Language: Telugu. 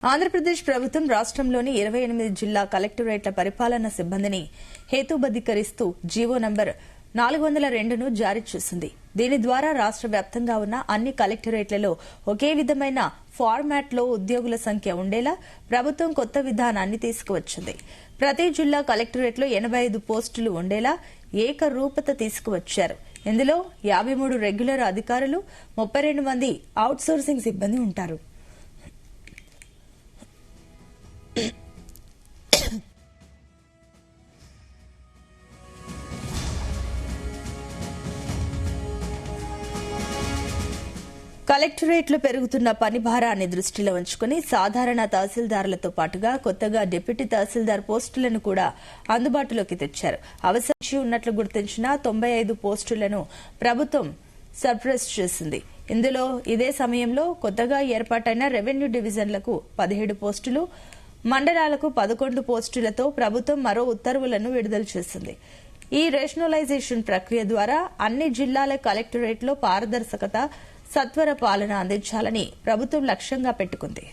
ఆంధ్రప్రదేశ్ ప్రభుత్వం రాష్ట్రంలోని 28 జిల్లా కలెక్టరేట్ల పరిపాలనా సిబ్బందిని హేతుబద్దీకరిస్తూ జీవో నంబర్ 402ను జారీ చేసింది. దీని ద్వారా రాష్ట్ర వ్యాప్తంగా ఉన్న అన్ని కలెక్టరేట్లలో ఒకే విధమైన ఫార్మాట్లో ఉద్యోగుల సంఖ్య ఉండేలా ప్రభుత్వం కొత్త విధానాన్ని తీసుకువచ్చింది. ప్రతి జిల్లా కలెక్టరేట్లో 85 పోస్టులు ఉండేలా ఏకరూపత తీసుకువచ్చారు. ఇందులో 53 రెగ్యులర్ అధికారులు, 32 మంది అవుట్సోర్సింగ్ సిబ్బంది ఉంటారు. కలెక్టరేట్లు పెరుగుతున్న పని భారాన్ని దృష్టిలో ఉంచుకుని సాధారణ తహసీల్దారులతో పాటుగా కొత్తగా డిప్యూటీ తహసీల్దార్ పోస్టులను కూడా అందుబాటులోకి తెచ్చారు. అవసరం ఉన్నట్లు గుర్తించిన 95 పోస్టులను ప్రభుత్వం సర్ప్రైజ్ చేసింది. ఇందులో ఇదే సమయంలో కొత్తగా ఏర్పాటైన రెవెన్యూ డివిజన్లకు 17 పోస్టులు, మండలాలకు 11 పోస్టులతో ప్రభుత్వం మరో ఉత్తర్వులను విడుదల చేసింది. ఈ రేషనలైజేషన్ ప్రక్రియ ద్వారా అన్ని జిల్లాల కలెక్టరేట్లో పారదర్శకత, సత్వర పాలన అందించాలని ప్రభుత్వం లక్ష్యంగా పెట్టుకుంది.